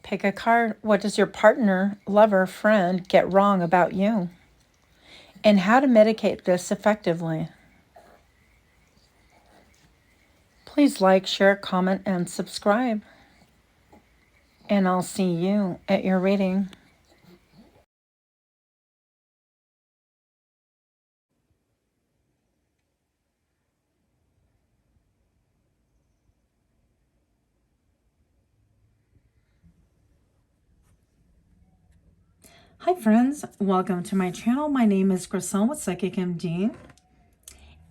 Pick a card. What does your partner, lover, friend get wrong about you? And how to mitigate this effectively. Please like, share, comment, and subscribe. And I'll see you at your reading. Hi friends, welcome to my channel. My name is Griselle with Psychic MD.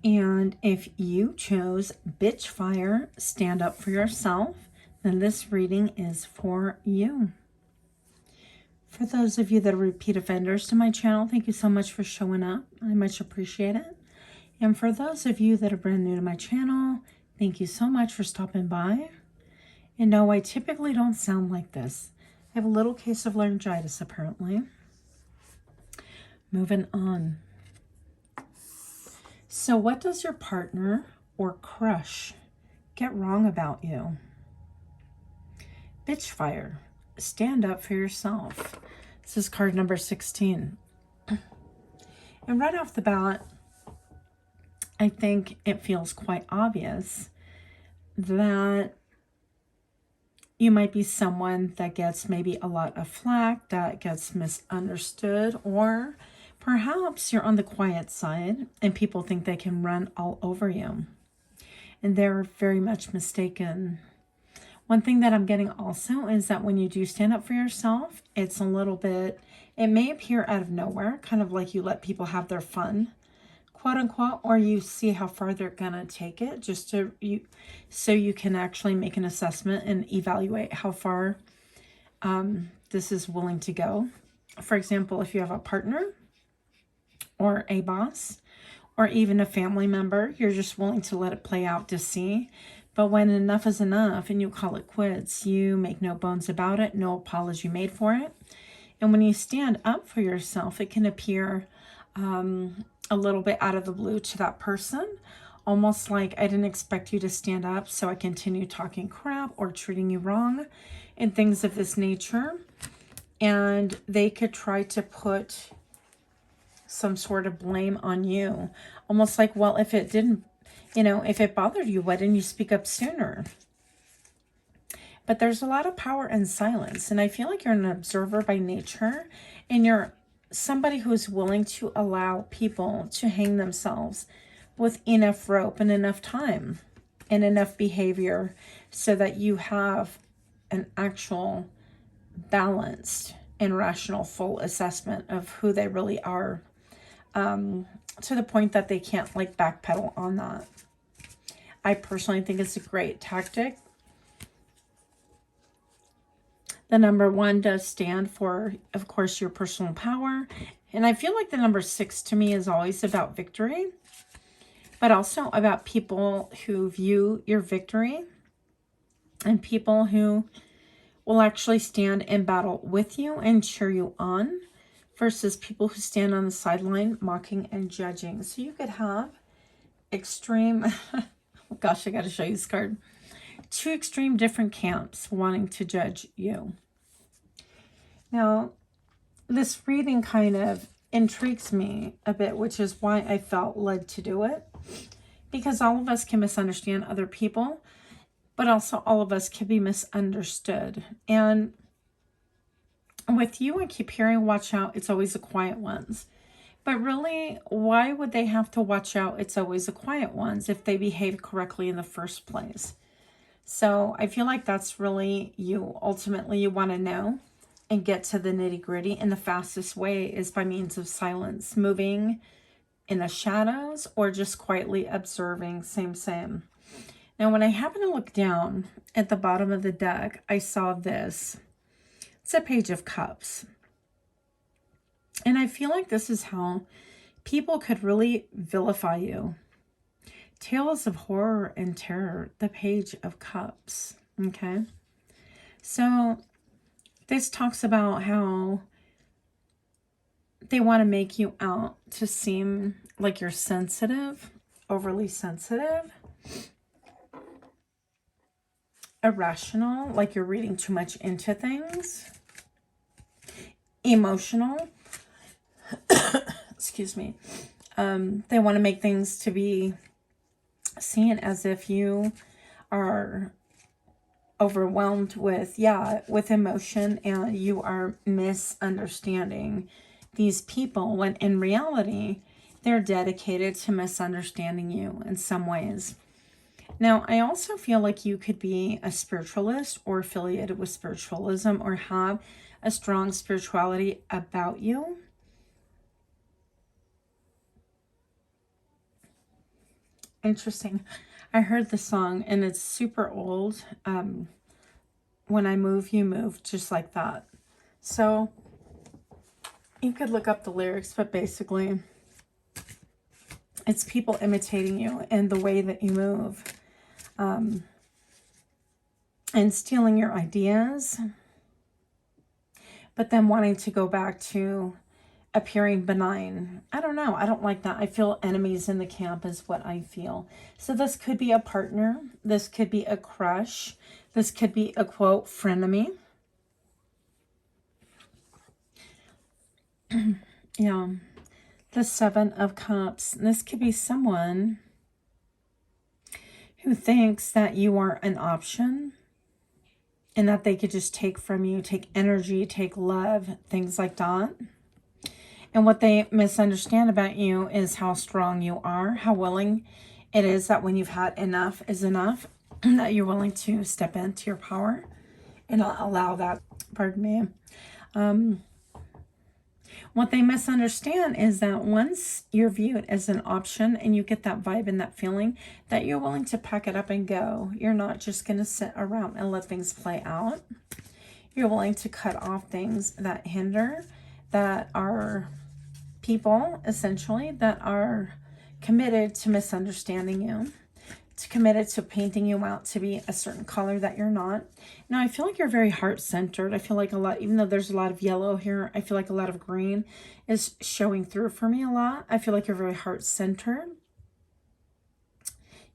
And if you chose Bitch Fire, Stand Up for Yourself, then this reading is for you. For those of you that are repeat offenders to my channel, thank you so much for showing up. I much appreciate it. And for those of you that are brand new to my channel, thank you so much for stopping by. And no, I typically don't sound like this. I have a little case of laryngitis apparently. Moving on. So what does your partner or crush get wrong about you? Bitch Fire, Stand Up for Yourself. This is card number 16. And right off the bat, I think it feels quite obvious that you might be someone that gets maybe a lot of flack, that gets misunderstood, or perhaps you're on the quiet side and people think they can run all over you. And they're very much mistaken. One thing that I'm getting also is that when you do stand up for yourself, it's a little bit, it may appear out of nowhere, kind of like you let people have their fun, quote unquote, or you see how far they're gonna take it, just to so you can actually make an assessment and evaluate how far this is willing to go. For example, if you have a partner or a boss or even a family member, you're just willing to let it play out to see. But when enough is enough and you call it quits, you make no bones about it, no apology made for it. And when you stand up for yourself, it can appear a little bit out of the blue to that person, almost like I didn't expect you to stand up, so I continue talking crap or treating you wrong and things of this nature. And they could try to put some sort of blame on you, almost like, well, if it didn't, if it bothered you, why didn't you speak up sooner? But there's a lot of power in silence, and I feel like you're an observer by nature, and you're somebody who's willing to allow people to hang themselves with enough rope and enough time and enough behavior so that you have an actual balanced and rational full assessment of who they really are, to the point that they can't like backpedal on that. I personally think it's a great tactic. The number 1 does stand for, of course, your personal power. And I feel like the number 6 to me is always about victory, but also about people who view your victory and people who will actually stand in battle with you and cheer you on versus people who stand on the sideline mocking and judging. So you could have extreme, gosh, I got to show you this card. 2 extreme different camps wanting to judge you. Now, this reading kind of intrigues me a bit, which is why I felt led to do it. Because all of us can misunderstand other people, but also all of us can be misunderstood. And with you, I keep hearing, watch out, it's always the quiet ones. But really, why would they have to watch out, it's always the quiet ones, if they behave correctly in the first place? So I feel like that's really you. Ultimately, you want to know and get to the nitty-gritty, and the fastest way is by means of silence, moving in the shadows or just quietly observing. Same. Now, when I happened to look down at the bottom of the deck, I saw this. It's a Page of Cups. And I feel like this is how people could really vilify you. Tales of horror and terror, the Page of Cups. Okay. So this talks about how they want to make you out to seem like you're sensitive, overly sensitive. irrational, like you're reading too much into things. Emotional. Excuse me. They want to make things to be seen as if you are overwhelmed with, with emotion, and you are misunderstanding these people, when in reality, they're dedicated to misunderstanding you in some ways. Now, I also feel like you could be a spiritualist or affiliated with spiritualism, or have a strong spirituality about you. Interesting. I heard the song, and it's super old. When I move, you move, just like that. So you could look up the lyrics, but basically it's people imitating you and the way that you move, and stealing your ideas, but then wanting to go back to appearing benign. I don't know. I don't like that. I feel enemies in the camp is what I feel. So this could be a partner. This could be a crush. This could be a, quote, frenemy. Yeah. The Seven of Cups. This could be someone who thinks that you are an option, and that they could just take from you, take energy, take love, things like that. And what they misunderstand about you is how strong you are, how willing it is that when you've had enough is enough, that you're willing to step into your power and not allow that, pardon me. What they misunderstand is that once you're viewed as an option and you get that vibe and that feeling, that you're willing to pack it up and go. You're not just going to sit around and let things play out. You're willing to cut off things that hinder, that are people, essentially, that are committed to misunderstanding you, to committed to painting you out to be a certain color that you're not. Now, I feel like you're very heart-centered. I feel like a lot, even though there's a lot of yellow here, I feel like a lot of green is showing through for me a lot. I feel like you're very heart-centered.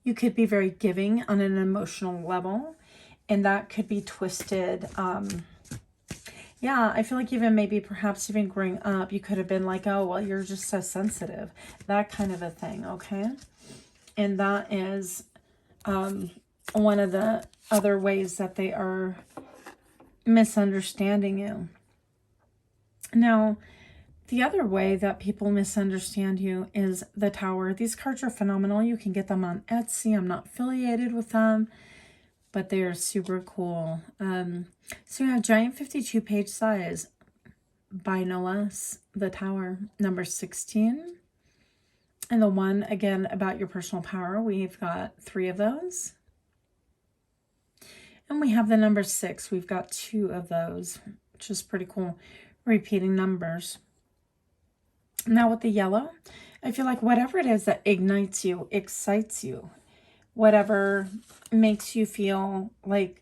You could be very giving on an emotional level, and that could be twisted. Yeah, I feel like even maybe perhaps even growing up, you could have been like, oh, well, you're just so sensitive. That kind of a thing, okay? And that is one of the other ways that they are misunderstanding you. Now, the other way that people misunderstand you is the Tower. These cards are phenomenal. You can get them on Etsy. I'm not affiliated with them, but they are super cool. So you have giant 52-page size by no less, the Tower, number 16. And the one, again, about your personal power, we've got 3 of those. And we have the number 6. We've got 2 of those, which is pretty cool. Repeating numbers. Now with the yellow, I feel like whatever it is that ignites you, excites you, whatever makes you feel like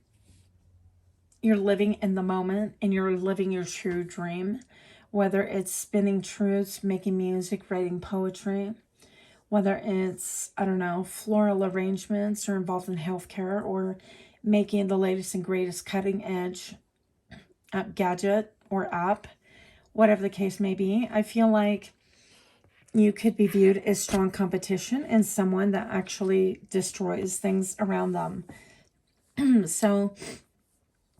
you're living in the moment and you're living your true dream, whether it's spinning truths, making music, writing poetry, whether it's, I don't know, floral arrangements, or involved in healthcare, or making the latest and greatest cutting edge gadget or app, whatever the case may be. I feel like you could be viewed as strong competition and someone that actually destroys things around them. So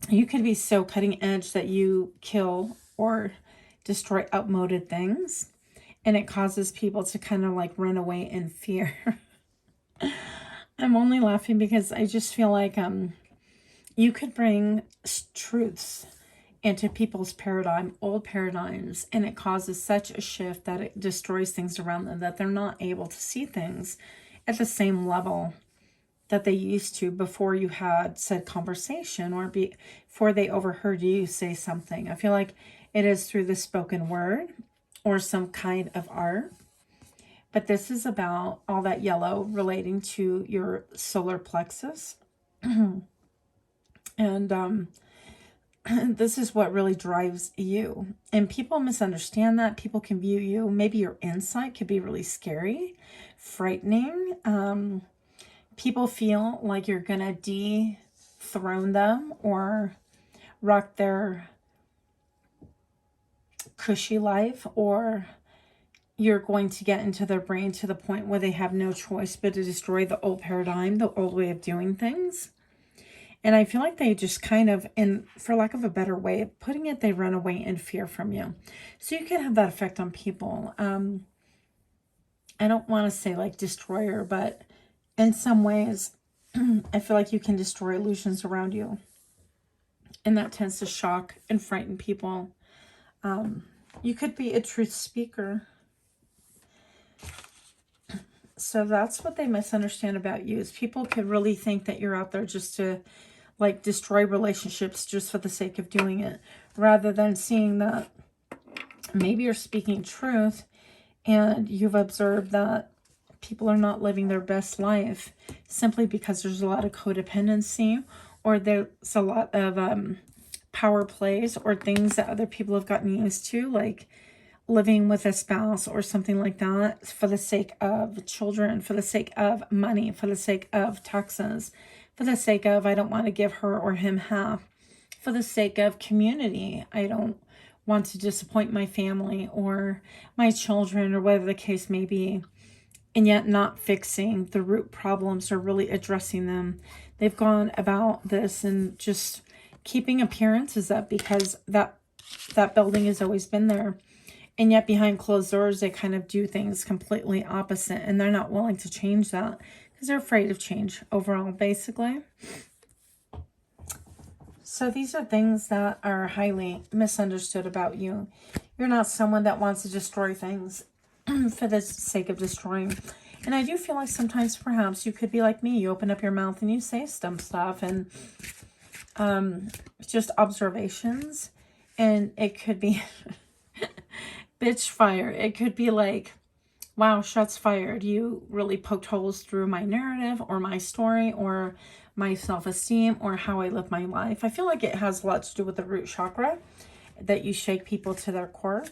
you could be so cutting edge that you kill or destroy outmoded things, and it causes people to kind of like run away in fear. I'm only laughing because I just feel like you could bring truths into people's paradigm, old paradigms, and it causes such a shift that it destroys things around them, that they're not able to see things at the same level that they used to before you had said conversation, or before they overheard you say something. I feel like it is through the spoken word or some kind of art. But this is about all that yellow relating to your solar plexus. And this is what really drives you. And people misunderstand that. People can view you. Maybe your insight could be really scary, frightening. People feel like you're going to dethrone them or rock their cushy life, or you're going to get into their brain to the point where they have no choice but to destroy the old paradigm, the old way of doing things. And I feel like they just kind of, and for lack of a better way of putting it, they run away in fear from you. So you can have that effect on people. I don't want to say like destroyer, but in some ways, I feel like you can destroy illusions around you. And that tends to shock and frighten people. You could be a truth speaker. So that's what they misunderstand about you, is people could really think that you're out there just to like destroy relationships just for the sake of doing it, rather than seeing that maybe you're speaking truth and you've observed that people are not living their best life simply because there's a lot of codependency, or there's a lot of power plays or things that other people have gotten used to, like living with a spouse or something like that for the sake of children, for the sake of money, for the sake of taxes, for the sake of I don't want to give her or him half, for the sake of community. I don't want to disappoint my family or my children or whatever the case may be, and yet not fixing the root problems or really addressing them. They've gone about this and just keeping appearances up because that building has always been there. And yet behind closed doors, they kind of do things completely opposite. And they're not willing to change that because they're afraid of change overall, basically. So these are things that are highly misunderstood about you. You're not someone that wants to destroy things for the sake of destroying. And I do feel like sometimes perhaps you could be like me. You open up your mouth and you say some stuff and just observations. And it could be... bitch fire. It could be like, wow, shots fired. You really poked holes through my narrative or my story or my self-esteem or how I live my life. I feel like it has a lot to do with the root chakra, that you shake people to their core.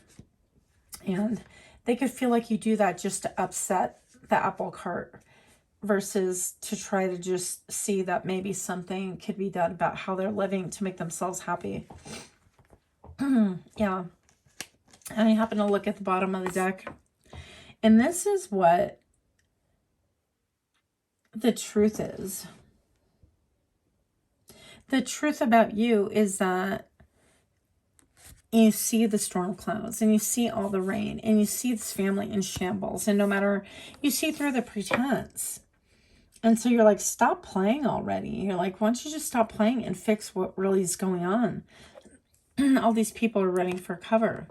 And they could feel like you do that just to upset the apple cart versus to try to just see that maybe something could be done about how they're living to make themselves happy. Yeah. And I happen to look at the bottom of the deck. And this is what the truth is. The truth about you is that you see the storm clouds and you see all the rain and you see this family in shambles. And no matter, you see through the pretense. And so you're like, stop playing already. You're like, why don't you just stop playing and fix what really is going on? All these people are running for cover.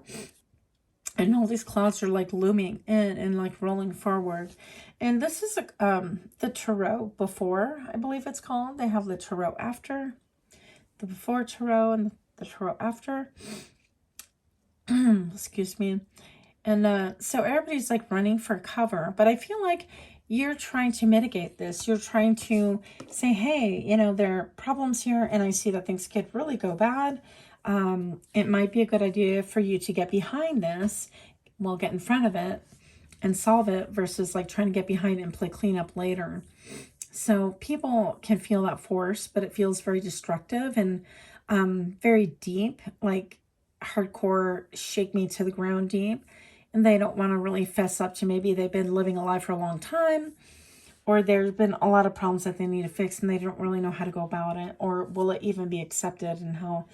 And all these clouds are like looming in and like rolling forward. And this is the tarot before, I believe it's called. They have the tarot after, the before tarot and the tarot after. Excuse me. And so everybody's like running for cover. But I feel like you're trying to mitigate this. You're trying to say, hey, you know, there are problems here and I see that things could really go bad. It might be a good idea for you to get behind this, well, get in front of it and solve it versus like trying to get behind it and play cleanup later. So people can feel that force, but it feels very destructive and very deep, like hardcore shake me to the ground deep. And they don't want to really fess up to maybe they've been living a life for a long time, or there's been a lot of problems that they need to fix and they don't really know how to go about it, or will it even be accepted, and how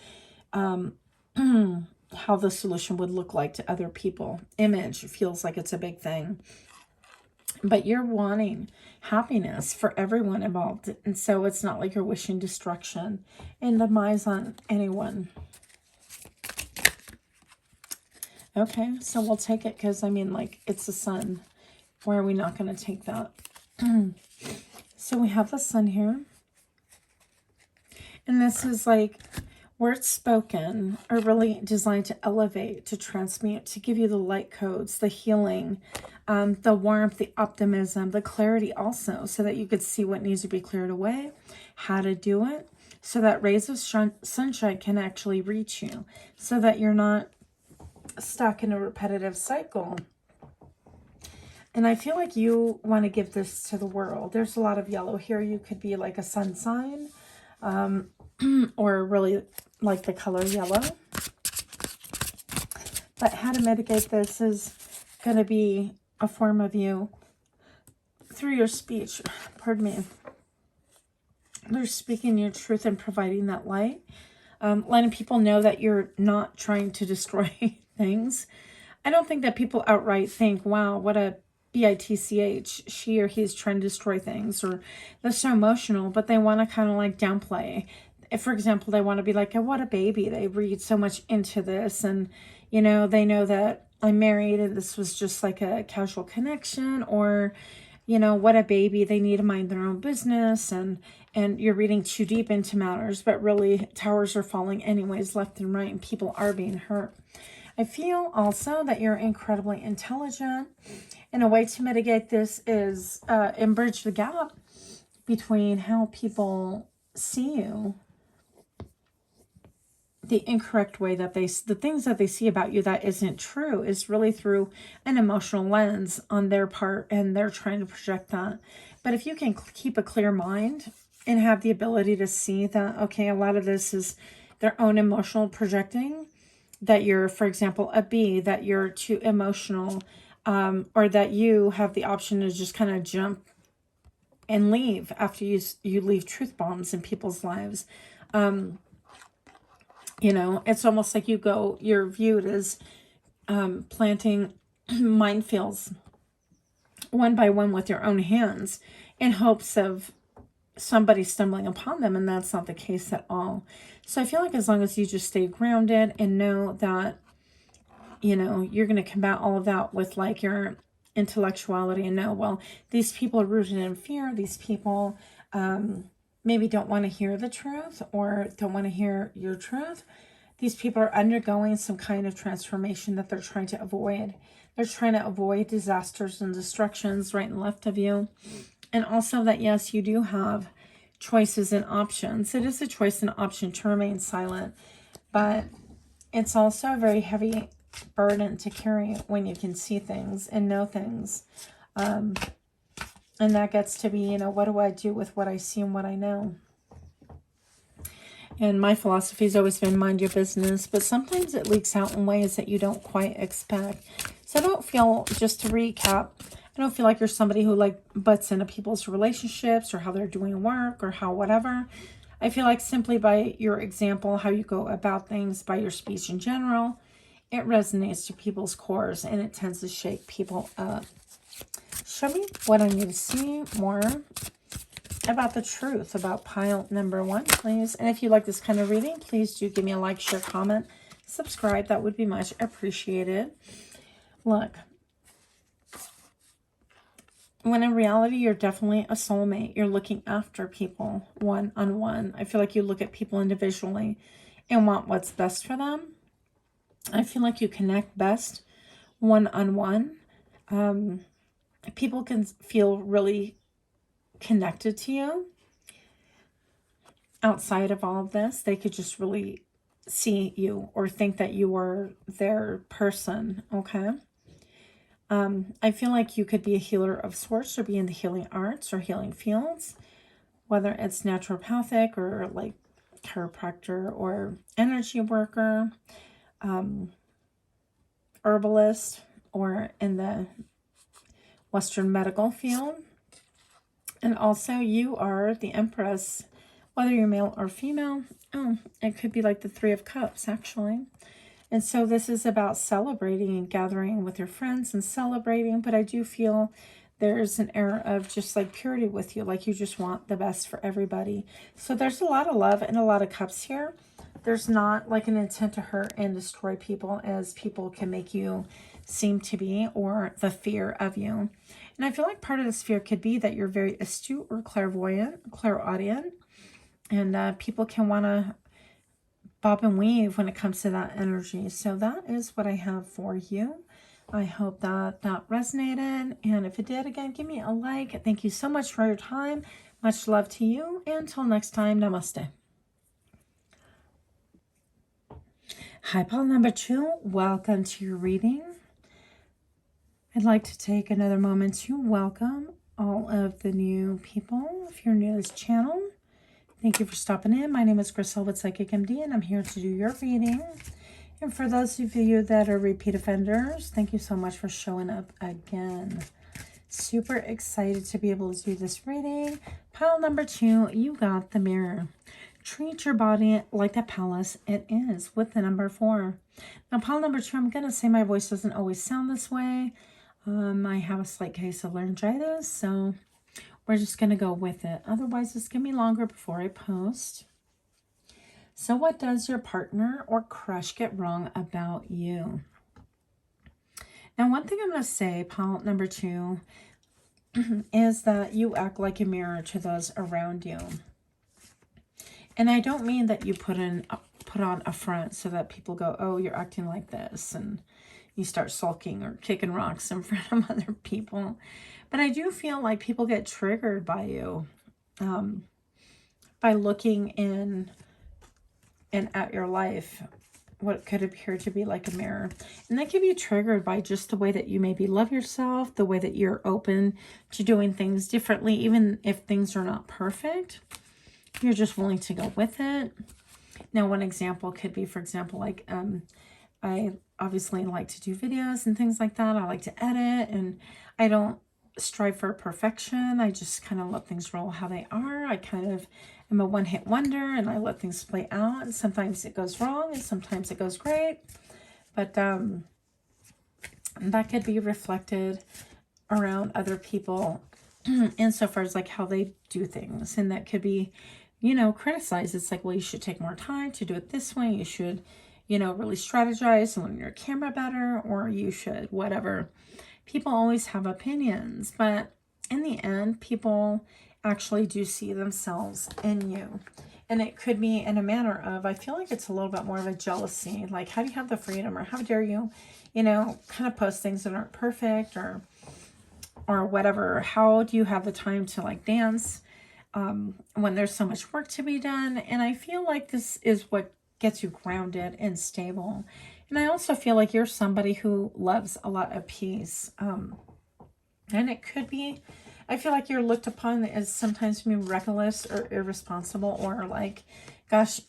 the solution would look like to other people. Image feels like it's a big thing. But you're wanting happiness for everyone involved. And so it's not like you're wishing destruction and demise on anyone. Okay, so we'll take it because, I mean, like, it's the sun. Why are we not going to take that? So we have the sun here. And this is like... words spoken are really designed to elevate, to transmute, to give you the light codes, the healing, the warmth, the optimism, the clarity also, so that you could see what needs to be cleared away, how to do it, so that rays of sunshine can actually reach you, so that you're not stuck in a repetitive cycle. And I feel like you want to give this to the world. There's a lot of yellow here. You could be like a sun sign. or really like the color yellow. But how to mitigate this is going to be a form of you through your speech. Pardon me. They're speaking your truth and providing that light. Letting people know that you're not trying to destroy things. I don't think that people outright think, wow, what a bitch, she or he's trying to destroy things, or they're so emotional, but they want to kind of like downplay. If, for example, they want to be like, oh, what a baby. They read so much into this, and, you know, they know that I'm married and this was just like a casual connection, or, you know, what a baby. They need to mind their own business, and you're reading too deep into matters, but really towers are falling anyways, left and right, and people are being hurt. I feel also that you're incredibly intelligent, and a way to mitigate this is and bridge the gap between how people see you, the incorrect way that the things that they see about you that isn't true is really through an emotional lens on their part, and they're trying to project that. But if you can keep a clear mind and have the ability to see that, okay, a lot of this is their own emotional projecting, that you're, for example, a B, that you're too emotional, or that you have the option to just kind of jump and leave after you leave truth bombs in people's lives. You know, it's almost like you're viewed as planting minefields one by one with your own hands in hopes of somebody stumbling upon them, and that's not the case at all. So I feel like as long as you just stay grounded and know that, you know, you're going to combat all of that with like your intellectuality, and know, well, these people are rooted in fear. These people maybe don't want to hear the truth, or don't want to hear your truth. These people are undergoing some kind of transformation that they're trying to avoid. They're trying to avoid disasters and destructions right and left of you. And also that, yes, you do have choices and options. It is a choice and option to remain silent, but it's also a very heavy burden to carry when you can see things and know things. And that gets to be, you know, what do I do with what I see and what I know? And my philosophy has always been mind your business, but sometimes it leaks out in ways that you don't quite expect. So I don't feel, just to recap, I don't feel like you're somebody who like butts into people's relationships or how they're doing work or how whatever. I feel like simply by your example, how you go about things, by your speech in general, it resonates to people's cores, and it tends to shake people up. Show me what I need to see more about the truth about pile number 1, please. And if you like this kind of reading, please do give me a like, share, comment, subscribe. That would be much appreciated. Look, when in reality, you're definitely a soulmate. You're looking after people one-on-one. I feel like you look at people individually and want what's best for them. I feel like you connect best one-on-one. People can feel really connected to you. Outside of all of this, they could just really see you or think that you are their person, okay? I feel like you could be a healer of sorts, or be in the healing arts or healing fields, whether it's naturopathic or like chiropractor or energy worker, herbalist, or in the Western medical field. And also you are the Empress, whether you're male or female. Oh, it could be like the 3 of Cups, actually. And so this is about celebrating and gathering with your friends and celebrating. But I do feel there's an air of just like purity with you. Like you just want the best for everybody. So there's a lot of love and a lot of cups here. There's not like an intent to hurt and destroy people, as people can make you seem to be, or the fear of you. And I feel like part of this fear could be that you're very astute or clairvoyant, clairaudient. And people can want to bob and weave when it comes to that energy. So that is what I have for you. I hope that that resonated. And if it did, again, give me a like. Thank you so much for your time. Much love to you. And until next time, namaste. Hi, pile number 2. Welcome to your reading. I'd like to take another moment to welcome all of the new people. If you're new to this channel, Thank you for stopping in. My name is Crystal with Psychic MD, and I'm here to do your reading. And for those of you that are repeat offenders, thank you so much for showing up again. Super excited to be able to do this reading. Pile number 2, you got the Mirror. Treat your body like the palace it is with the number 4. Now, pile number 2, I'm going to say my voice doesn't always sound this way. I have a slight case of laryngitis, so we're just going to go with it. Otherwise, it's going to be longer before I post. So what does your partner or crush get wrong about you? Now, one thing I'm going to say, pile number 2, is that you act like a mirror to those around you. And I don't mean that you put on a front so that people go, oh, you're acting like this, and you start sulking or kicking rocks in front of other people. But I do feel like people get triggered by you, by looking in and at your life, what could appear to be like a mirror. And they can be triggered by just the way that you maybe love yourself, the way that you're open to doing things differently, even if things are not perfect. You're just willing to go with it. Now, one example could be, for example, like I obviously like to do videos and things like that. I like to edit, and I don't strive for perfection. I just kind of let things roll how they are. I kind of am a one-hit wonder, and I let things play out. And sometimes it goes wrong, and sometimes it goes great. But that could be reflected around other people insofar as like how they do things. And that could be, you know, criticized. It's like, well, you should take more time to do it this way. You should, you know, really strategize and learn your camera better, or you should whatever. People always have opinions, but in the end, people actually do see themselves in you. And it could be in a manner of, I feel like it's a little bit more of a jealousy. Like, how do you have the freedom, or how dare you, you know, kind of post things that aren't perfect, or whatever. How do you have the time to like dance when there's so much work to be done? And I feel like this is what gets you grounded and stable. And I also feel like you're somebody who loves a lot of peace. And it could be, I feel like you're looked upon as sometimes being reckless or irresponsible, or like, gosh,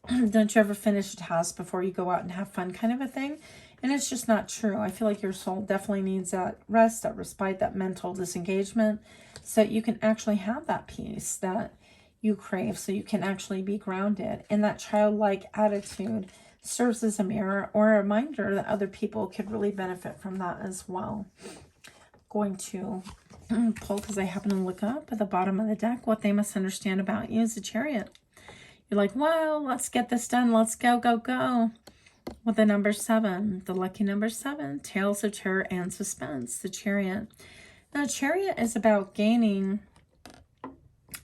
don't you ever finish a task before you go out and have fun kind of a thing. And it's just not true. I feel like your soul definitely needs that rest, that respite, that mental disengagement, so that you can actually have that peace that you crave, so you can actually be grounded. And that childlike attitude serves as a mirror or a reminder that other people could really benefit from that as well. Going to pull, because I happen to look up at the bottom of the deck, what they must understand about you is the Chariot. You're like, wow, let's get this done. Let's go, go, go. With the number 7, the lucky number 7, tales of terror and suspense, the Chariot. Now, Chariot is about gaining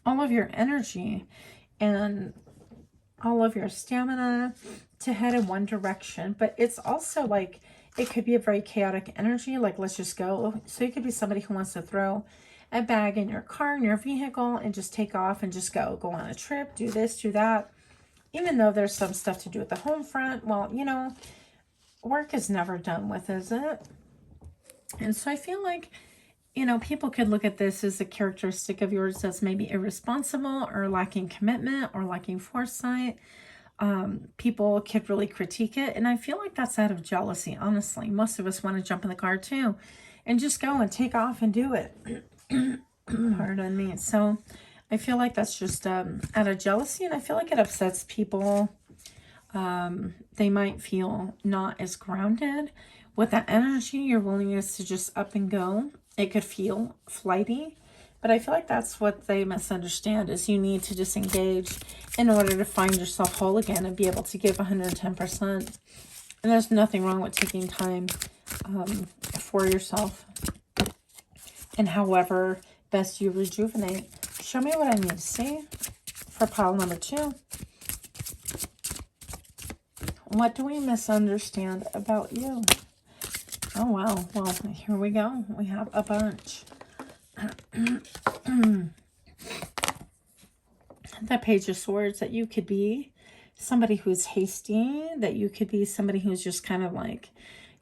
all of your energy and all of your stamina to head in one direction. But it's also like, it could be a very chaotic energy, like let's just go. So you could be somebody who wants to throw a bag in your car, in your vehicle, and just take off and just go on a trip, do this, do that. Even though there's some stuff to do at the home front, well, you know, work is never done with, is it? And so I feel like, you know, people could look at this as a characteristic of yours that's maybe irresponsible, or lacking commitment, or lacking foresight. People could really critique it. And I feel like that's out of jealousy, honestly. Most of us want to jump in the car too and just go and take off and do it. Pardon me. So I feel like that's just out of jealousy, and I feel like it upsets people. They might feel not as grounded with that energy, your willingness to just up and go. It could feel flighty, but I feel like that's what they misunderstand, is you need to disengage in order to find yourself whole again and be able to give 110%. And there's nothing wrong with taking time for yourself, and however best you rejuvenate. Show me what I need to see for pile number 2. What do we misunderstand about you? Oh, wow. Well, here we go. We have a bunch. The Page of Swords, that you could be somebody who's hasty, that you could be somebody who's just kind of like,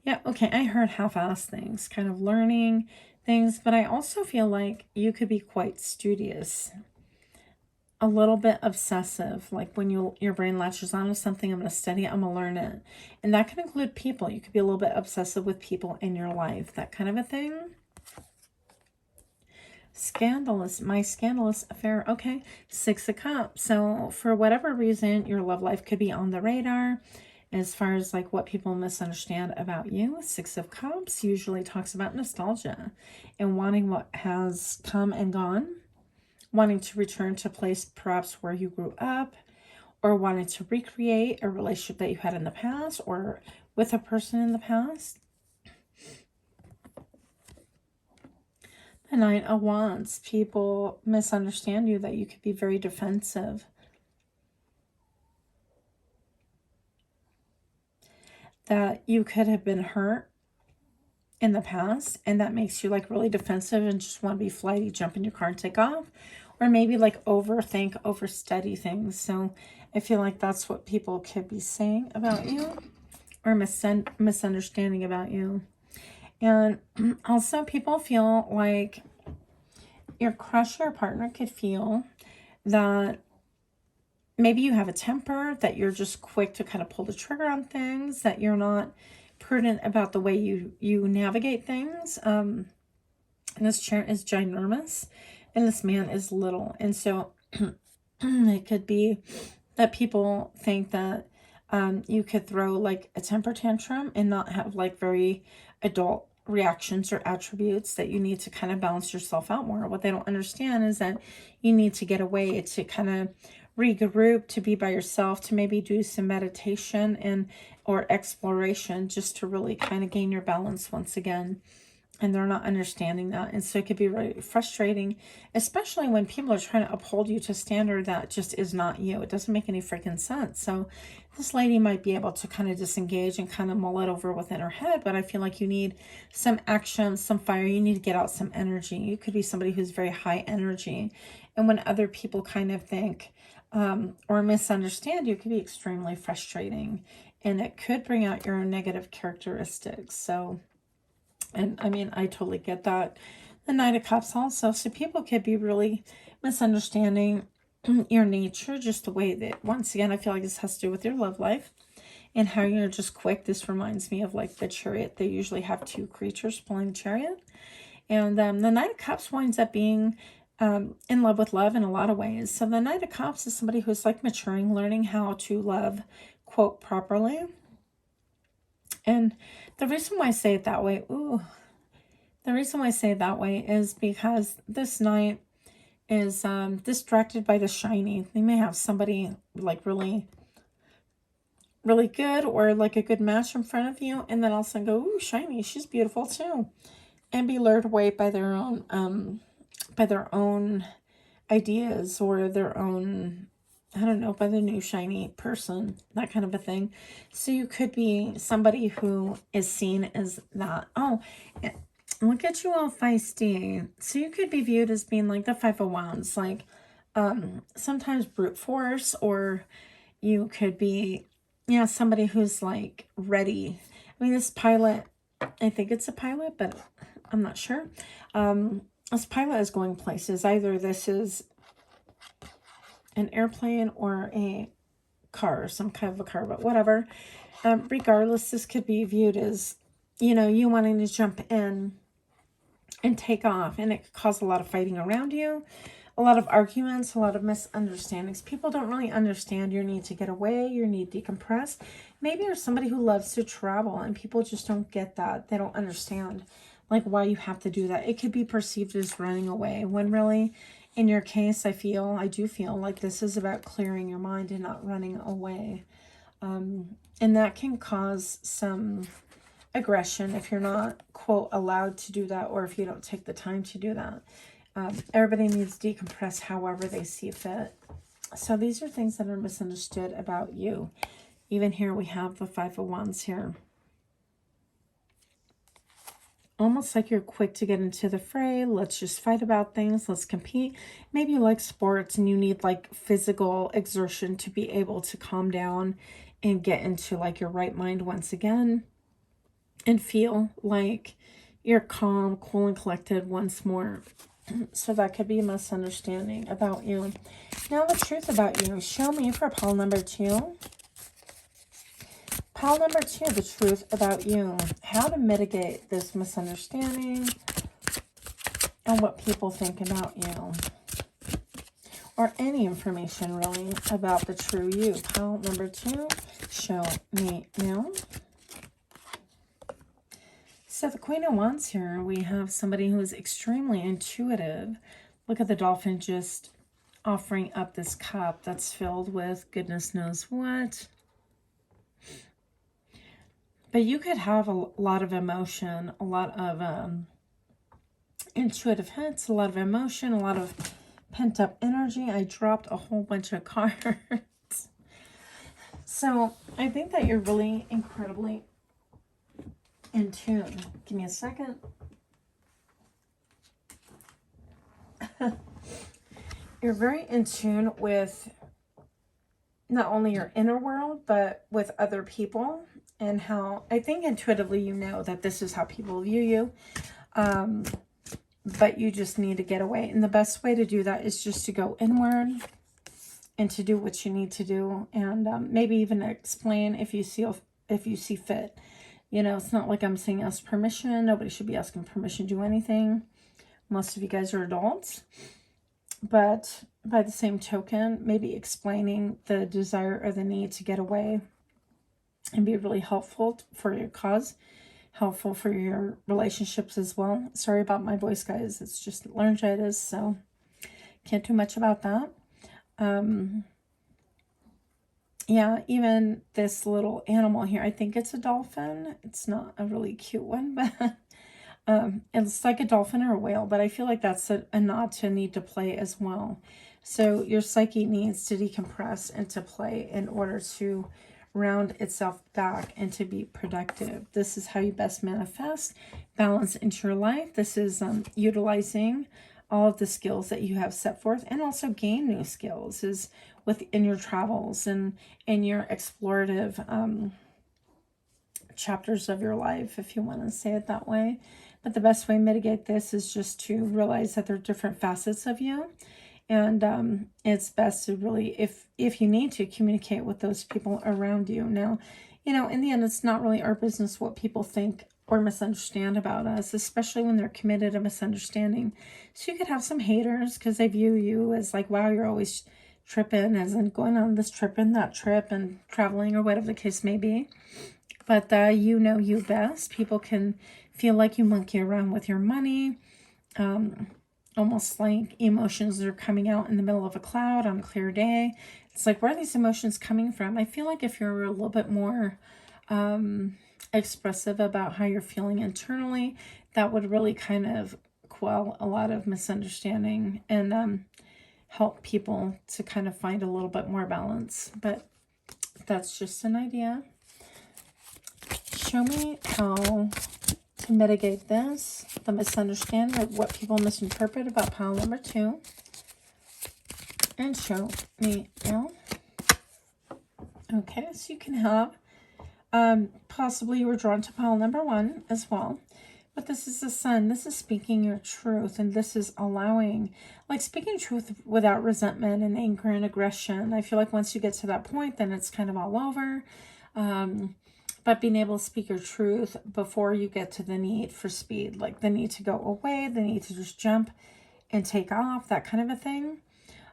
yeah, okay, I heard half-assed things, kind of learning things, but I also feel like you could be quite studious. a little bit obsessive, like when your brain latches on to something, I'm going to study it, I'm going to learn it. And that can include people. You could be a little bit obsessive with people in your life, that kind of a thing. Scandalous, my scandalous affair. Okay, 6 of Cups. So for whatever reason, your love life could be on the radar as far as like what people misunderstand about you. 6 of Cups usually talks about nostalgia and wanting what has come and gone, wanting to return to a place perhaps where you grew up, or wanting to recreate a relationship that you had in the past or with a person in the past. The Knight of Wands. People misunderstand you, that you could be very defensive. That you could have been hurt in the past, and that makes you like really defensive and just want to be flighty, jump in your car and take off. Or maybe like overthink, overstudy things. So I feel like that's what people could be saying about you, or misunderstanding about you. And also people feel like your crush or partner could feel that maybe you have a temper, that you're just quick to kind of pull the trigger on things, that you're not prudent about the way you navigate things. And this chair is ginormous and this man is little. And so it could be that people think that you could throw like a temper tantrum and not have like very adult reactions or attributes, that you need to kind of balance yourself out more. What they don't understand is that you need to get away to kind of regroup, to be by yourself, to maybe do some meditation and or exploration, just to really kind of gain your balance once again. And they're not understanding that. And so it could be really frustrating, especially when people are trying to uphold you to a standard that just is not you. It doesn't make any freaking sense. So this lady might be able to kind of disengage and kind of mull it over within her head. But I feel like you need some action, some fire. You need to get out some energy. You could be somebody who's very high energy. And when other people kind of think or misunderstand you, it could be extremely frustrating. And it could bring out your negative characteristics. So... and I mean, I totally get that. The Knight of Cups also. So people could be really misunderstanding your nature, just the way that, once again, I feel like this has to do with your love life and how you're just quick. This reminds me of like the Chariot. They usually have 2 creatures pulling the Chariot. And the Knight of Cups winds up being in love with love in a lot of ways. So the Knight of Cups is somebody who's like maturing, learning how to love, quote, properly. And the reason why I say it that way, the reason why I say it that way is because this knight is distracted by the shiny. They may have somebody like really, really good or like a good match in front of you, and then all of a sudden go, ooh, shiny, she's beautiful too, and be lured away by their own ideas or their own, I don't know, by the new shiny person, that kind of a thing. So you could be somebody who is seen as that. Oh, look at you all feisty. So you could be viewed as being like the 5 of Wands, like sometimes brute force, or you could be, yeah, somebody who's like ready. I mean, this pilot, I think it's a pilot, but I'm not sure. This pilot is going places. Either this is an airplane or a car, some kind of a car, but whatever. Regardless, this could be viewed as, you know, you wanting to jump in and take off, and it could cause a lot of fighting around you, a lot of arguments, a lot of misunderstandings. People don't really understand your need to get away, your need to decompress. Maybe you're somebody who loves to travel, and people just don't get that. They don't understand like why you have to do that. It could be perceived as running away, when really, in your case, I do feel like this is about clearing your mind and not running away. And that can cause some aggression if you're not, quote, allowed to do that, or if you don't take the time to do that. Everybody needs to decompress however they see fit. So these are things that are misunderstood about you. Even here we have the 5 of Wands here. Almost like you're quick to get into the fray. Let's just fight about things. Let's compete. Maybe you like sports and you need like physical exertion to be able to calm down and get into like your right mind once again. And feel like you're calm, cool, and collected once more. So that could be a misunderstanding about you. Now the truth about you. Show me for pile number 2. Pile number 2, the truth about you. How to mitigate this misunderstanding and what people think about you. Or any information really about the true you. Pile number 2, show me now. So the Queen of Wands here, we have somebody who is extremely intuitive. Look at the dolphin just offering up this cup that's filled with goodness knows what. But you could have a lot of emotion, a lot of intuitive hints, a lot of emotion, a lot of pent-up energy. I dropped a whole bunch of cards. So I think that you're really incredibly in tune. Give me a second. You're very in tune with not only your inner world, but with other people, and how I think intuitively you know that this is how people view you. But you just need to get away. And the best way to do that is just to go inward and to do what you need to do. And maybe even explain if you see fit. You know, it's not like I'm saying ask permission. Nobody should be asking permission to do anything. Most of you guys are adults. But by the same token, maybe explaining the desire or the need to get away and be really helpful for your cause. Helpful for your relationships as well. Sorry about my voice, guys. It's just laryngitis, so can't do much about that. Yeah, even this little animal here, I think it's a dolphin. It's not a really cute one, but it's like a dolphin or a whale, but I feel like that's a nod to need to play as well. So your psyche needs to decompress and to play in order to round itself back and to be productive. This is how you best manifest balance into your life. This is utilizing all of the skills that you have set forth, and also gain new skills is within your travels and in your explorative chapters of your life, if you want to say it that way. But the best way to mitigate this is just to realize that there are different facets of you. And it's best to really, if you need to, communicate with those people around you. Now, you know, in the end, it's not really our business what people think or misunderstand about us, especially when they're committed to misunderstanding. So you could have some haters because they view you as like, wow, you're always tripping, as in going on this trip and that trip and traveling or whatever the case may be. But you know you best. People can feel like you monkey around with your money. Almost like emotions are coming out in the middle of a cloud on a clear day. It's like, where are these emotions coming from? I feel like if you're a little bit more expressive about how you're feeling internally, that would really kind of quell a lot of misunderstanding and help people to kind of find a little bit more balance. But that's just an idea. Show me how to mitigate this, the misunderstanding of what people misinterpret about pile number 2. And show me now. Okay, so you can have, possibly you were drawn to pile number 1 as well. But this is the Sun. This is speaking your truth. And this is allowing, like speaking truth without resentment and anger and aggression. I feel like once you get to that point, then it's kind of all over. But being able to speak your truth before you get to the need for speed, like the need to go away, the need to just jump and take off, that kind of a thing.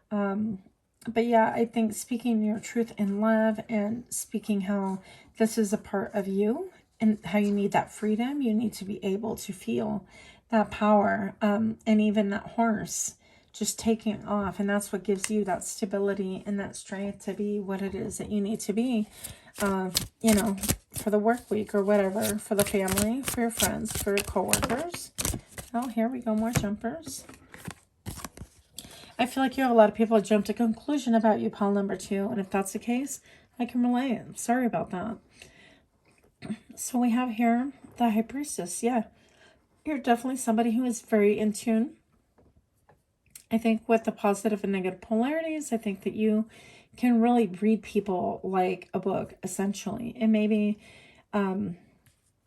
But yeah, I think speaking your truth in love and speaking how this is a part of you and how you need that freedom, you need to be able to feel that power, and even that horse just taking off. And that's what gives you that stability and that strength to be what it is that you need to be, you know, for the work week or whatever, for the family, for your friends, for your coworkers. Oh, here we go, more jumpers. I feel like you have a lot of people that jump to conclusion about you, pile number 2. And if that's the case, I can relate. Sorry about that. So we have here the High Priestess. Yeah, you're definitely somebody who is very in tune. I think with the positive and negative polarities, I think that you can really read people like a book, essentially. And maybe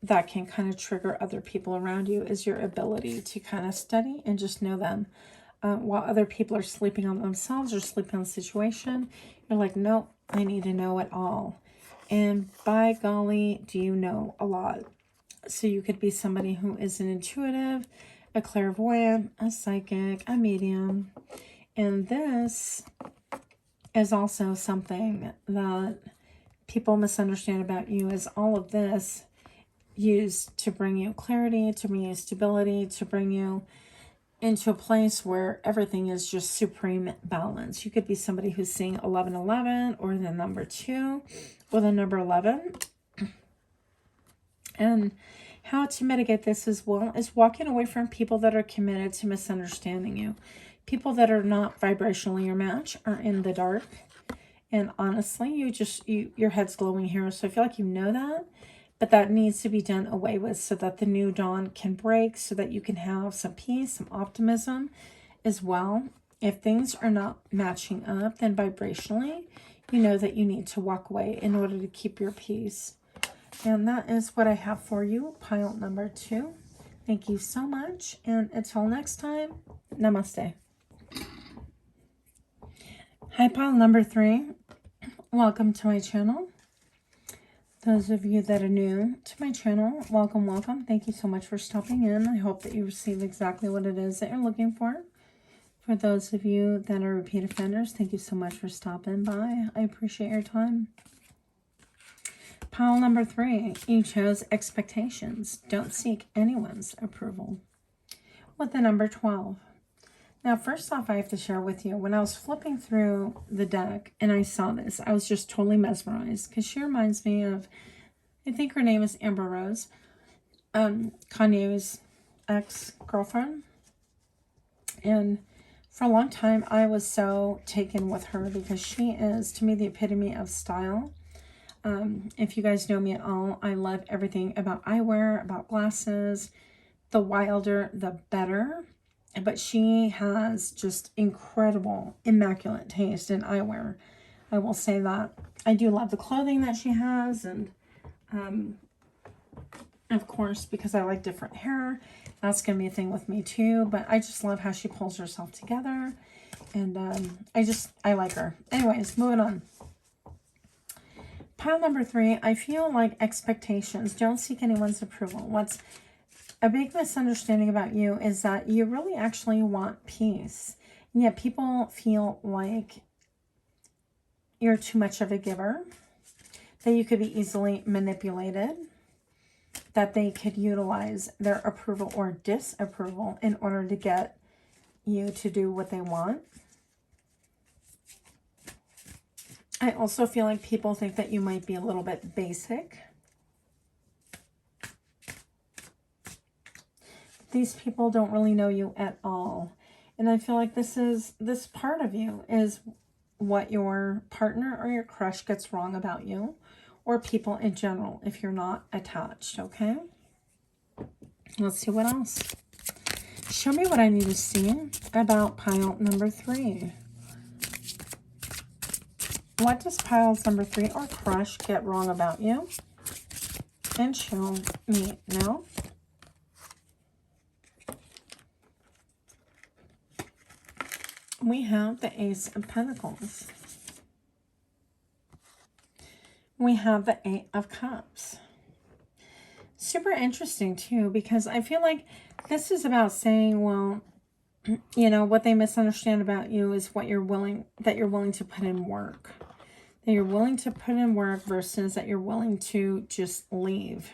that can kind of trigger other people around you is your ability to kind of study and just know them. While other people are sleeping on themselves or sleeping on the situation, you're like, nope, I need to know it all. And by golly, do you know a lot. So you could be somebody who is an intuitive, a clairvoyant, a psychic, a medium. And this is also something that people misunderstand about you, is all of this used to bring you clarity, to bring you stability, to bring you into a place where everything is just supreme balance. You could be somebody who's seeing 1111 or the number 2 or the number 11. And how to mitigate this as well is walking away from people that are committed to misunderstanding you. People that are not vibrationally your match are in the dark. And honestly, your head's glowing here. So I feel like you know that. But that needs to be done away with so that the new dawn can break, so that you can have some peace, some optimism as well. If things are not matching up, then vibrationally, you know that you need to walk away in order to keep your peace. And that is what I have for you, pile number 2. Thank you so much. And until next time, namaste. Hi, pile number 3. Welcome to my channel. Those of you that are new to my channel, welcome, welcome. Thank you so much for stopping in. I hope that you receive exactly what it is that you're looking for. For those of you that are repeat offenders, thank you so much for stopping by. I appreciate your time. Pile number 3, you chose expectations. Don't seek anyone's approval. With the number 12. Now, first off, I have to share with you, when I was flipping through the deck and I saw this, I was just totally mesmerized because she reminds me of, I think her name is Amber Rose, Kanye's ex-girlfriend. And for a long time, I was so taken with her because she is, to me, the epitome of style. If you guys know me at all, I love everything about eyewear, about glasses. The wilder, the better. But she has just incredible, immaculate taste in eyewear. I will say that. I do love the clothing that she has. And, of course, because I like different hair, that's going to be a thing with me too. But I just love how she pulls herself together. And I like her. Anyways, moving on. Pile number 3, I feel like expectations. Don't seek anyone's approval. What's a big misunderstanding about you is that you really actually want peace. And yet people feel like you're too much of a giver, that you could be easily manipulated, that they could utilize their approval or disapproval in order to get you to do what they want. I also feel like people think that you might be a little bit basic. These people don't really know you at all. And I feel like this part of you is what your partner or your crush gets wrong about you, or people in general if you're not attached, okay? Let's see what else. Show me what I need to see about pile number 3. What does piles number 3 or crush get wrong about you? And show me now. We have the Ace of Pentacles. We have the 8 of Cups. Super interesting too, because I feel like this is about saying, well, you know, what they misunderstand about you is what you're willing to put in work. That you're willing to put in work versus that you're willing to just leave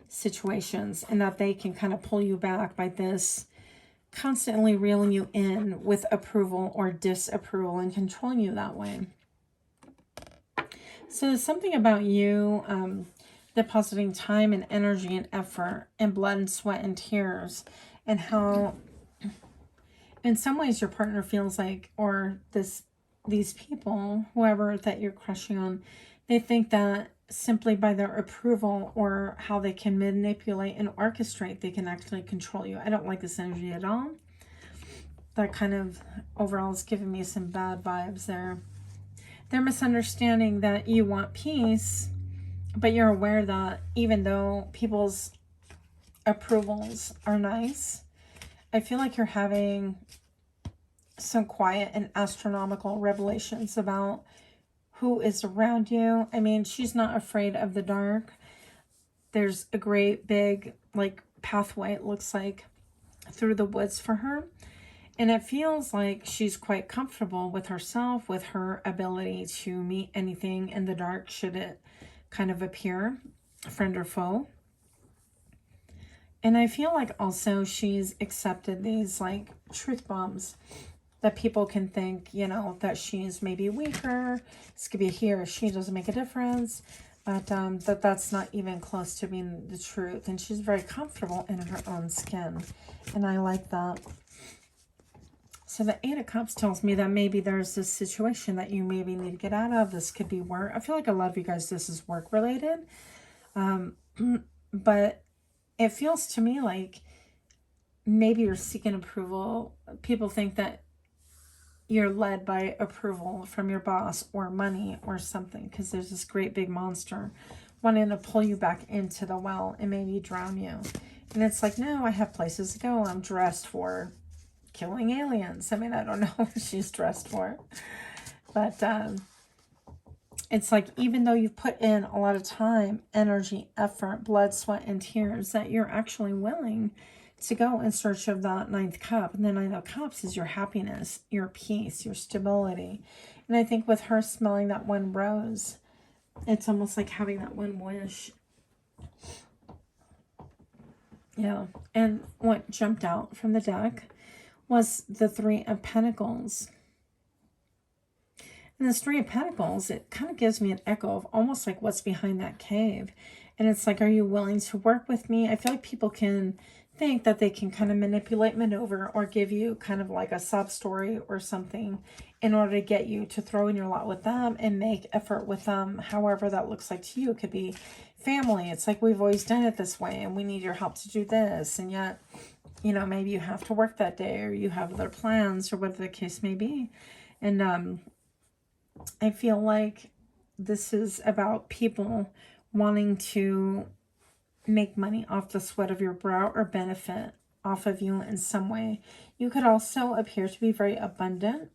situations, and that they can kind of pull you back by this constantly reeling you in with approval or disapproval and controlling you that way. So there's something about you depositing time and energy and effort and blood and sweat and tears, and how in some ways your partner feels like, or these people, whoever that you're crushing on, they think that simply by their approval or how they can manipulate and orchestrate, they can actually control you. I don't like this energy at all. That kind of overall is giving me some bad vibes there. They're misunderstanding that you want peace, But you're aware that even though people's approvals are nice, I feel like you're having some quiet and astronomical revelations about who is around you. I mean, she's not afraid of the dark. There's a great big, like, pathway, it looks like, through the woods for her. And it feels like she's quite comfortable with herself, with her ability to meet anything in the dark should it kind of appear, friend or foe. And I feel like also she's accepted these, like, truth bombs that people can think, you know, that she's maybe weaker. This could be a he or she, doesn't make a difference. But that's not even close to being the truth. And she's very comfortable in her own skin. And I like that. So the Eight of Cups tells me that maybe there's this situation that you maybe need to get out of. This could be work. I feel like a lot of you guys, this is work related. But it feels to me like maybe you're seeking approval. People think that you're led by approval from your boss or money or something, because there's this great big monster wanting to pull you back into the well and maybe drown you. And it's like, no, I have places to go. I'm dressed for killing aliens. I mean, I don't know what she's dressed for. But it's like, even though you've put in a lot of time, energy, effort, blood, sweat, and tears, that you're actually willing to go in search of that ninth cup. And the Nine of Cups is your happiness, your peace, your stability. And I think with her smelling that one rose, it's almost like having that one wish. Yeah. And what jumped out from the deck was the Three of Pentacles. And this Three of Pentacles, it kind of gives me an echo of almost like what's behind that cave. And it's like, are you willing to work with me? I feel like people can think that they can kind of manipulate, maneuver, or give you kind of like a sub story or something in order to get you to throw in your lot with them and make effort with them, however that looks like to you. It could be family. It's like, we've always done it this way and we need your help to do this. And yet, you know, maybe you have to work that day, or you have other plans, or whatever the case may be. And I feel like this is about people wanting to make money off the sweat of your brow or benefit off of you in some way. You could also appear to be very abundant,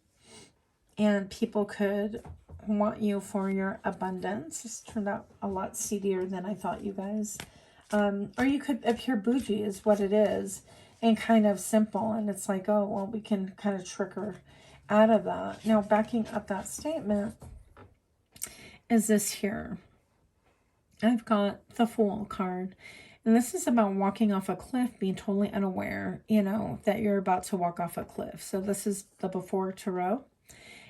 and people could want you for your abundance. This turned out a lot seedier than I thought, you guys. Or you could appear bougie is what it is, and kind of simple. And it's like, oh, well, we can kind of trick her out of that. Now, backing up that statement is this here. I've got the Fool card. And this is about walking off a cliff, being totally unaware, you know, that you're about to walk off a cliff. So this is the Before Tarot.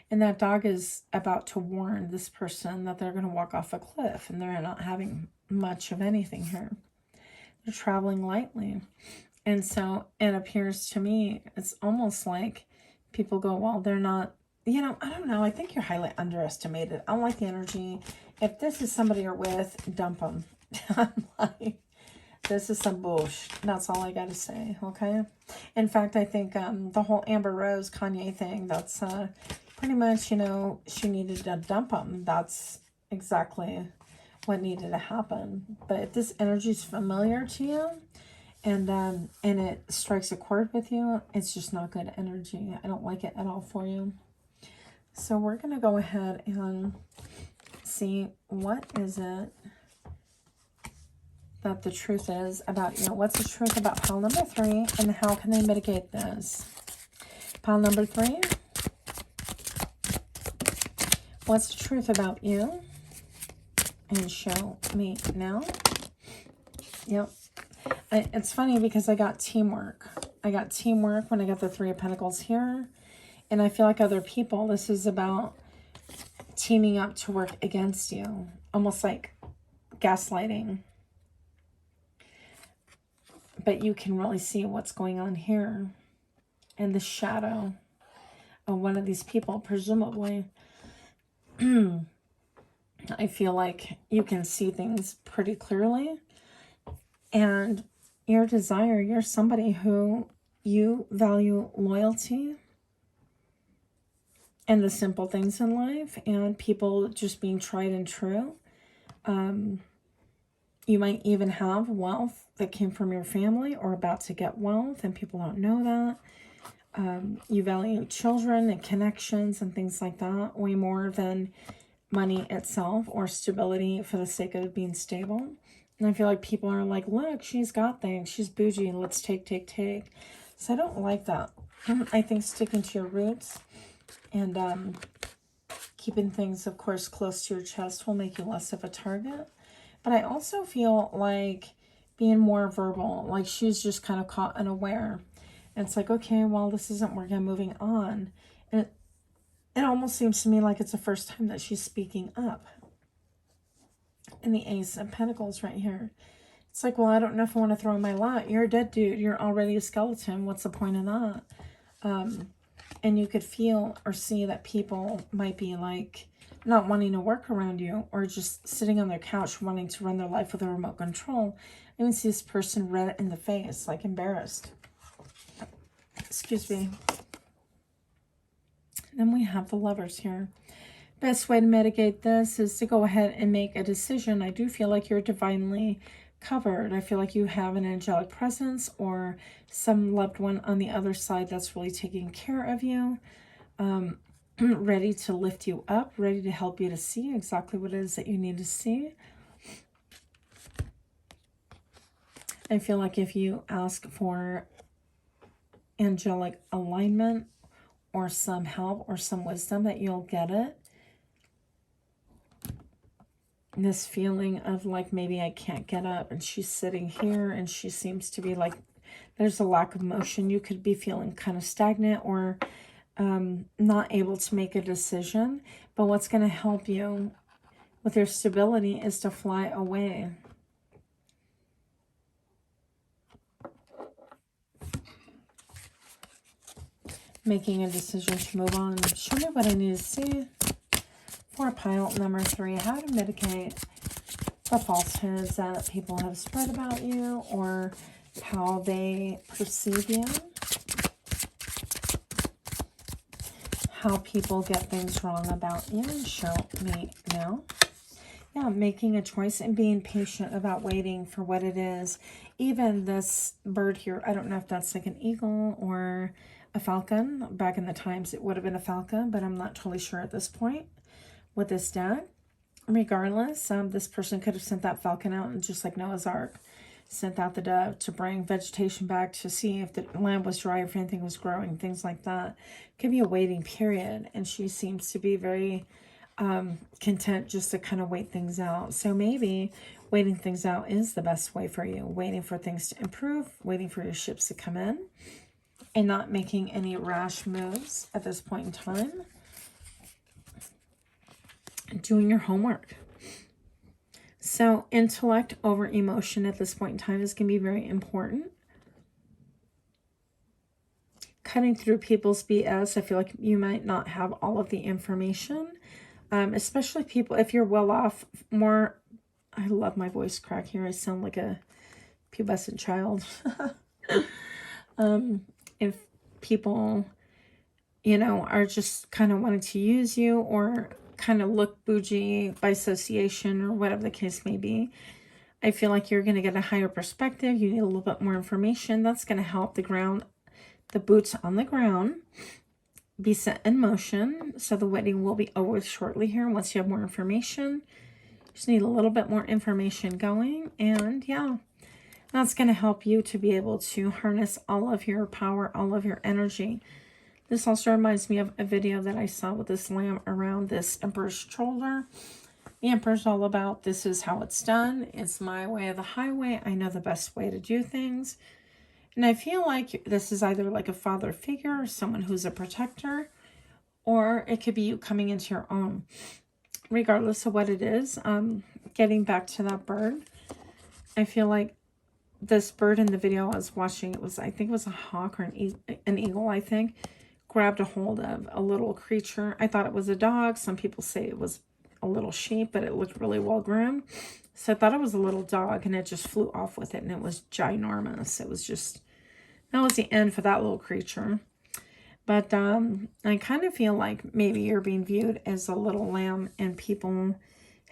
And that dog is about to warn this person that they're going to walk off a cliff. And they're not having much of anything here. They're traveling lightly. And so it appears to me, it's almost like people go, well, they're not, you know, I don't know. I think you're highly underestimated. I don't like the energy. If this is somebody you're with, dump them. I'm like, this is some bullshit. That's all I got to say, okay? In fact, I think the whole Amber Rose Kanye thing, that's pretty much, you know, she needed to dump them. That's exactly what needed to happen. But if this energy is familiar to you, and it strikes a chord with you, it's just not good energy. I don't like it at all for you. So we're going to go ahead and see, what is it that the truth is about you? What's the truth about pile number 3, and how can they mitigate this? Pile number 3. What's the truth about you? And show me now. Yep. It's funny because I got teamwork. I got teamwork when I got the Three of Pentacles here. And I feel like other people, this is about teaming up to work against you. Almost like gaslighting. But you can really see what's going on here. And the shadow of one of these people, presumably. I feel like you can see things pretty clearly. And your desire, you're somebody who you value loyalty and the simple things in life, and people just being tried and true. You might even have wealth that came from your family or about to get wealth and people don't know that. You value children and connections and things like that way more than money itself or stability for the sake of being stable. And I feel like people are like, look, she's got things. She's bougie. Let's take. So I don't like that. I think sticking to your roots and keeping things, of course, close to your chest will make you less of a target. But I also feel like being more verbal, like she's just kind of caught unaware. And it's like, okay, well, this isn't working. I'm moving on. And it almost seems to me like it's the first time that she's speaking up. And the Ace of Pentacles right here. It's like, well, I don't know if I want to throw in my lot. You're a dead dude. You're already a skeleton. What's the point of that? And you could feel or see that people might be like not wanting to work around you or just sitting on their couch wanting to run their life with a remote control. I even see this person red in the face, like embarrassed. Excuse me. Then we have the Lovers here. Best way to mitigate this is to go ahead and make a decision. I do feel like you're divinely covered. I feel like you have an angelic presence or some loved one on the other side that's really taking care of you, ready to lift you up, ready to help you to see exactly what it is that you need to see. I feel like if you ask for angelic alignment or some help or some wisdom, that you'll get it. This feeling of like, maybe I can't get up and she's sitting here and she seems to be like, there's a lack of motion. You could be feeling kind of stagnant or not able to make a decision. But what's going to help you with your stability is to fly away. Making a decision to move on. Show me what I need to see. For pile number 3, how to mitigate the falsehoods that people have spread about you or how they perceive you. How people get things wrong about you. Show me now. Yeah, making a choice and being patient about waiting for what it is. Even this bird here, I don't know if that's like an eagle or a falcon. Back in the times, it would have been a falcon, but I'm not totally sure at this point with this deck. Regardless, this person could have sent that falcon out and just like Noah's Ark, sent out the dove to bring vegetation back to see if the land was dry, if anything was growing, things like that. Could be a waiting period, and she seems to be very content just to kind of wait things out. So maybe waiting things out is the best way for you. Waiting for things to improve, waiting for your ships to come in, and not making any rash moves at this point in time. Doing your homework. So intellect over emotion at this point in time is going to be very important. Cutting through people's BS. I feel like you might not have all of the information. Especially people, if you're well off, more, I love my voice crack here. I sound like a pubescent child. If people, you know, are just kind of wanting to use you or kind of look bougie by association or whatever the case may be, I feel like you're going to get a higher perspective. You need a little bit more information. That's going to help the boots on the ground be set in motion. So the wedding will be over shortly here. Once you have more information, just need a little bit more information going. And yeah, that's going to help you to be able to harness all of your power, all of your energy. This also reminds me of a video that I saw with this lamb around this Emperor's shoulder. The Emperor's all about, this is how it's done. It's my way or the highway. I know the best way to do things. And I feel like this is either like a father figure or someone who's a protector, or it could be you coming into your own. Regardless of what it is, getting back to that bird, I feel like this bird in the video I was watching, it was, I think it was a hawk or an eagle, I think, grabbed a hold of a little creature. I thought it was a dog. Some people say it was a little sheep, but it looked really well groomed. So I thought it was a little dog, and it just flew off with it, and it was ginormous. It was just, that was the end for that little creature. But I kind of feel like maybe you're being viewed as a little lamb, and people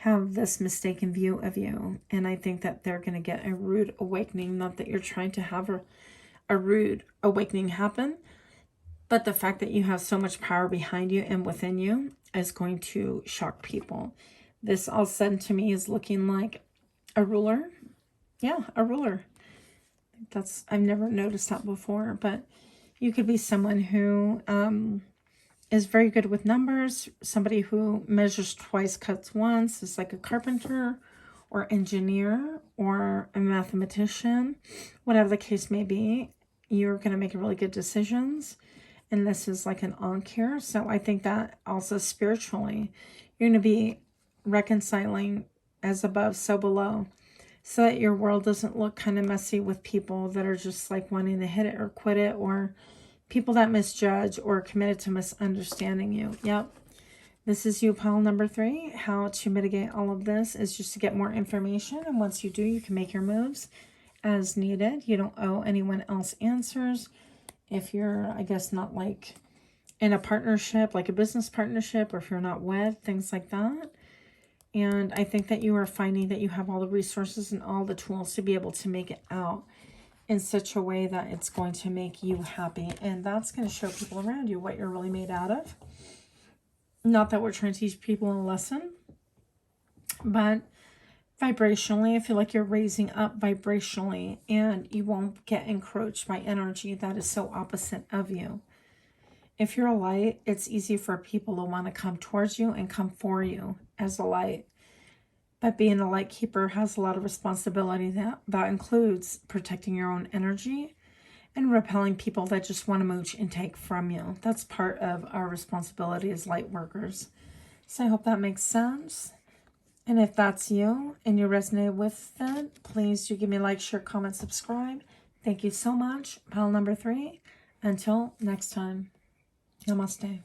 have this mistaken view of you. And I think that they're going to get a rude awakening. Not that you're trying to have a rude awakening happen, but the fact that you have so much power behind you and within you is going to shock people. This all of a sudden to me is looking like a ruler. Yeah, a ruler. I've never noticed that before, but you could be someone who is very good with numbers, somebody who measures twice, cuts once, is like a carpenter or engineer or a mathematician, whatever the case may be. You're going to make really good decisions, and this is like an ankh here. So I think that also spiritually, you're going to be reconciling as above, so below, so that your world doesn't look kind of messy with people that are just like wanting to hit it or quit it, or people that misjudge or committed to misunderstanding you. Yep. This is you, pile number 3. How to mitigate all of this is just to get more information. And once you do, you can make your moves as needed. You don't owe anyone else answers. If you're, I guess, not like in a partnership, like a business partnership, or if you're not wed, things like that. And I think that you are finding that you have all the resources and all the tools to be able to make it out in such a way that it's going to make you happy. And that's going to show people around you what you're really made out of. Not that we're trying to teach people a lesson, but vibrationally, I feel like you're raising up vibrationally, and you won't get encroached by energy that is so opposite of you. If you're a light, it's easy for people to want to come towards you and come for you as a light. But being a light keeper has a lot of responsibility. That includes protecting your own energy and repelling people that just want to mooch and take from you. That's part of our responsibility as light workers. So I hope that makes sense. And if that's you and you resonate with it, please do give me a like, share, comment, subscribe. Thank you so much. Pile number 3. Until next time. Namaste.